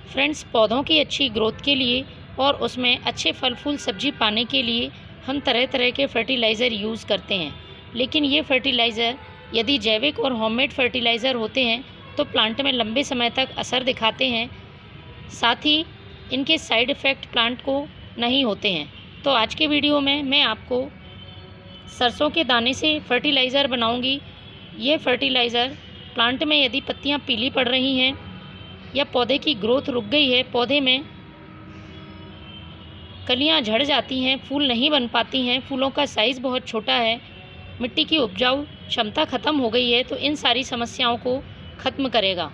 Friends, पौधों की अच्छी ग्रोथ के लिए और उसमें अच्छे फल फूल सब्जी पाने के लिए हम तरह तरह के फर्टिलाइज़र यूज़ करते हैं। लेकिन ये फर्टिलाइज़र यदि जैविक और होममेड फर्टिलाइज़र होते हैं तो प्लांट में लंबे समय तक असर दिखाते हैं, साथ ही इनके साइड इफ़ेक्ट प्लांट को नहीं होते हैं। तो आज के वीडियो में मैं आपको सरसों के दाने से फर्टिलाइज़र बनाऊंगी। ये फर्टिलाइज़र प्लांट में यदि पत्तियां पीली पड़ रही हैं या पौधे की ग्रोथ रुक गई है, पौधे में कलियां झड़ जाती हैं, फूल नहीं बन पाती हैं, फूलों का साइज़ बहुत छोटा है, मिट्टी की उपजाऊ क्षमता ख़त्म हो गई है, तो इन सारी समस्याओं को ख़त्म करेगा।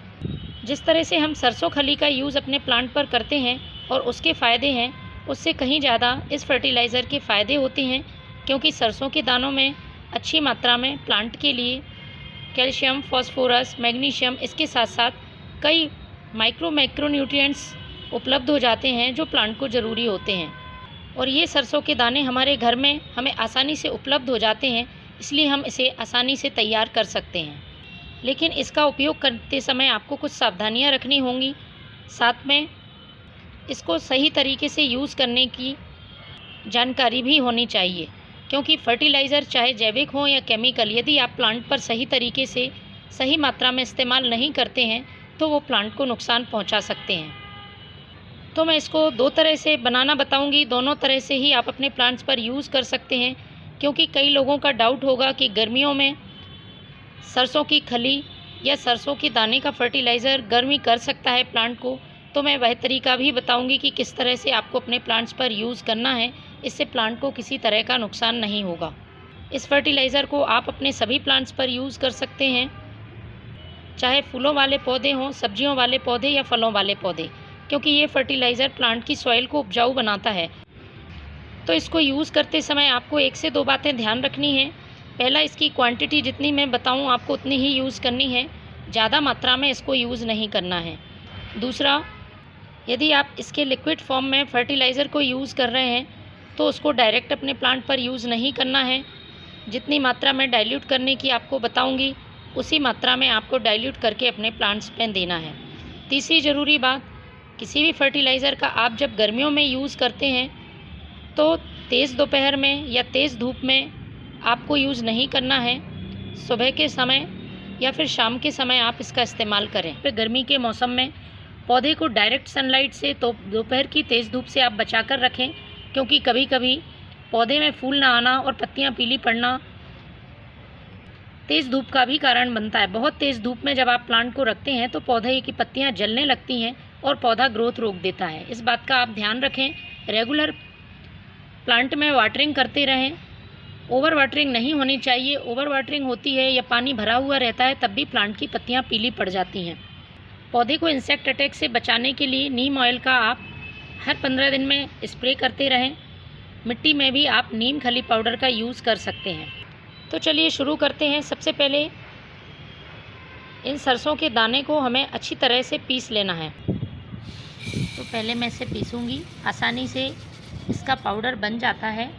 जिस तरह से हम सरसों खली का यूज़ अपने प्लांट पर करते हैं और उसके फ़ायदे हैं, उससे कहीं ज़्यादा इस फर्टिलाइज़र के फ़ायदे होते हैं, क्योंकि सरसों के दानों में अच्छी मात्रा में प्लांट के लिए कैल्शियम, फॉस्फोरस, मैग्नीशियम, इसके साथ साथ कई मैक्रोन्यूट्रिएंट्स उपलब्ध हो जाते हैं जो प्लांट को ज़रूरी होते हैं। और ये सरसों के दाने हमारे घर में हमें आसानी से उपलब्ध हो जाते हैं, इसलिए हम इसे आसानी से तैयार कर सकते हैं। लेकिन इसका उपयोग करते समय आपको कुछ सावधानियां रखनी होंगी, साथ में इसको सही तरीके से यूज़ करने की जानकारी भी होनी चाहिए, क्योंकि फर्टिलाइज़र चाहे जैविक हो या केमिकल, यदि आप प्लांट पर सही तरीके से सही मात्रा में इस्तेमाल नहीं करते हैं तो वो प्लांट को नुकसान पहुंचा सकते हैं। तो मैं इसको दो तरह से बनाना बताऊंगी, दोनों तरह से ही आप अपने प्लांट्स पर यूज़ कर सकते हैं, क्योंकि कई लोगों का डाउट होगा कि गर्मियों में सरसों की खली या सरसों के दाने का फर्टिलाइज़र गर्मी कर सकता है प्लांट को। तो मैं वह तरीका भी बताऊंगी कि किस तरह से आपको अपने प्लांट्स पर यूज़ करना है, इससे प्लांट को किसी तरह का नुकसान नहीं होगा। इस फर्टिलाइज़र को आप अपने सभी प्लांट्स पर यूज़ कर सकते हैं, चाहे फूलों वाले पौधे हों, सब्जियों वाले पौधे या फलों वाले पौधे, क्योंकि ये फर्टिलाइज़र प्लांट की सॉइल को उपजाऊ बनाता है। तो इसको यूज़ करते समय आपको एक से दो बातें ध्यान रखनी हैं। पहला, इसकी क्वांटिटी जितनी मैं बताऊं आपको उतनी ही यूज़ करनी है, ज़्यादा मात्रा में इसको यूज़ नहीं करना है। दूसरा, यदि आप इसके लिक्विड फॉर्म में फर्टिलाइज़र को यूज़ कर रहे हैं तो उसको डायरेक्ट अपने प्लांट पर यूज़ नहीं करना है। जितनी मात्रा में डाइल्यूट करने की आपको बताऊंगी उसी मात्रा में आपको डाइल्यूट करके अपने प्लांट्स पर देना है। तीसरी ज़रूरी बात, किसी भी फर्टिलाइज़र का आप जब गर्मियों में यूज़ करते हैं तो तेज़ दोपहर में या तेज़ धूप में आपको यूज़ नहीं करना है। सुबह के समय या फिर शाम के समय आप इसका इस्तेमाल करें। फिर गर्मी के मौसम में पौधे को डायरेक्ट सनलाइट से तो दोपहर की तेज़ धूप से आप बचा कर रखें, क्योंकि कभी कभी पौधे में फूल ना आना और पत्तियां पीली पड़ना तेज़ धूप का भी कारण बनता है। बहुत तेज़ धूप में जब आप प्लांट को रखते हैं तो पौधे की पत्तियां जलने लगती हैं और पौधा ग्रोथ रोक देता है। इस बात का आप ध्यान रखें। रेगुलर प्लांट में वाटरिंग करते रहें, ओवर वाटरिंग नहीं होनी चाहिए। ओवर वाटरिंग होती है या पानी भरा हुआ रहता है तब भी प्लांट की पत्तियां पीली पड़ जाती हैं। पौधे को इंसेक्ट अटैक से बचाने के लिए नीम ऑयल का आप हर 15 दिन में स्प्रे करते रहें। मिट्टी में भी आप नीम खली पाउडर का यूज़ कर सकते हैं। तो चलिए शुरू करते हैं। सबसे पहले इन सरसों के दाने को हमें अच्छी तरह से पीस लेना है। तो पहले मैं इसे पीसूँगी, आसानी से इसका पाउडर बन जाता है।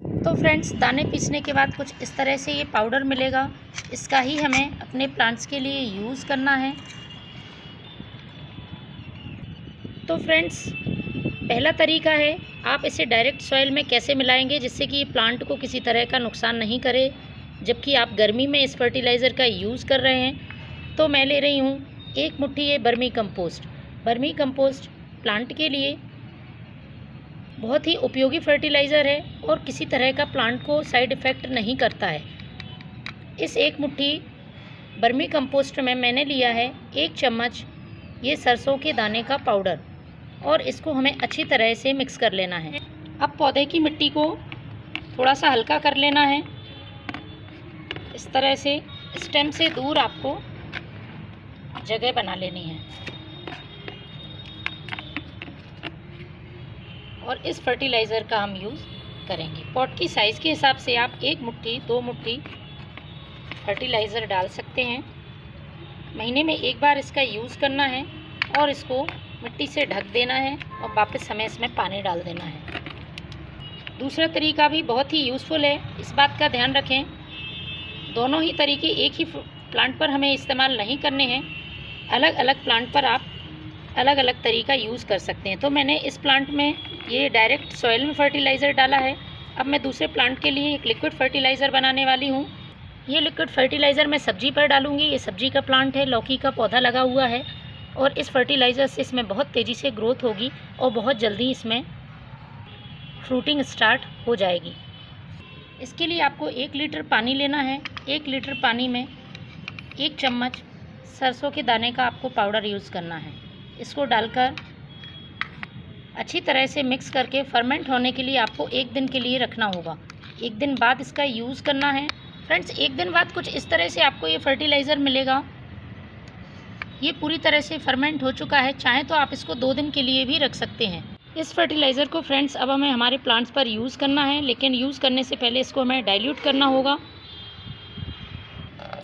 तो फ्रेंड्स, दाने पीसने के बाद कुछ इस तरह से ये पाउडर मिलेगा। इसका ही हमें अपने प्लांट्स के लिए यूज़ करना है। तो फ्रेंड्स, पहला तरीका है, आप इसे डायरेक्ट सॉइल में कैसे मिलाएंगे जिससे कि ये प्लांट को किसी तरह का नुकसान नहीं करे, जबकि आप गर्मी में इस फर्टिलाइज़र का यूज़ कर रहे हैं। तो मैं ले रही हूँ 1 मुट्ठी ये बर्मी कंपोस्ट। बर्मी कंपोस्ट प्लांट के लिए बहुत ही उपयोगी फर्टिलाइज़र है और किसी तरह का प्लांट को साइड इफ़ेक्ट नहीं करता है। इस 1 मुट्ठी बर्मी कंपोस्ट में मैंने लिया है 1 चम्मच ये सरसों के दाने का पाउडर, और इसको हमें अच्छी तरह से मिक्स कर लेना है। अब पौधे की मिट्टी को थोड़ा सा हल्का कर लेना है। इस तरह से स्टेम से दूर आपको जगह बना लेनी है और इस फर्टिलाइज़र का हम यूज़ करेंगे। पॉट की साइज़ के हिसाब से आप 1 मुट्ठी 2 मुट्ठी फर्टिलाइज़र डाल सकते हैं। महीने में एक बार इसका यूज़ करना है और इसको मिट्टी से ढक देना है और वापस हमें इसमें पानी डाल देना है। दूसरा तरीका भी बहुत ही यूज़फुल है, इस बात का ध्यान रखें। दोनों ही तरीके एक ही प्लांट पर हमें इस्तेमाल नहीं करने हैं। अलग अलग प्लांट पर आप अलग अलग तरीका यूज़ कर सकते हैं। तो मैंने इस प्लांट में ये डायरेक्ट सॉइल में फर्टिलाइज़र डाला है। अब मैं दूसरे प्लांट के लिए एक लिक्विड फर्टिलाइज़र बनाने वाली हूँ। ये लिक्विड फर्टिलाइज़र मैं सब्जी पर डालूँगी। ये सब्जी का प्लांट है, लौकी का पौधा लगा हुआ है और इस फर्टिलाइज़र से इसमें बहुत तेज़ी से ग्रोथ होगी और बहुत जल्दी इसमें फ्रूटिंग स्टार्ट हो जाएगी। इसके लिए आपको 1 लीटर पानी लेना है। 1 लीटर पानी में 1 चम्मच सरसों के दाने का आपको पाउडर यूज़ करना है। इसको डालकर अच्छी तरह से मिक्स करके फर्मेंट होने के लिए आपको 1 दिन के लिए रखना होगा। 1 दिन बाद इसका यूज़ करना है। फ्रेंड्स, 1 दिन बाद कुछ इस तरह से आपको ये फर्टिलाइज़र मिलेगा। ये पूरी तरह से फर्मेंट हो चुका है। चाहे तो आप इसको 2 दिन के लिए भी रख सकते हैं। इस फर्टिलाइज़र को फ्रेंड्स अब हमें हमारे प्लांट्स पर यूज़ करना है, लेकिन यूज़ करने से पहले इसको हमें डाइल्यूट करना होगा।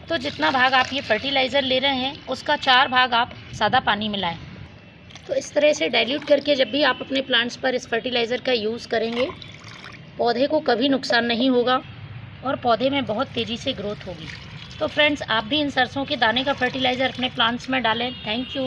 तो जितना भाग आप ये फर्टिलाइज़र ले रहे हैं उसका 4 भाग आप सादा पानी मिलाएं। तो इस तरह से डाइल्यूट करके जब भी आप अपने प्लांट्स पर इस फर्टिलाइज़र का यूज़ करेंगे, पौधे को कभी नुकसान नहीं होगा और पौधे में बहुत तेज़ी से ग्रोथ होगी। तो फ्रेंड्स, आप भी इन सरसों के दाने का फर्टिलाइज़र अपने प्लांट्स में डालें। Thank you.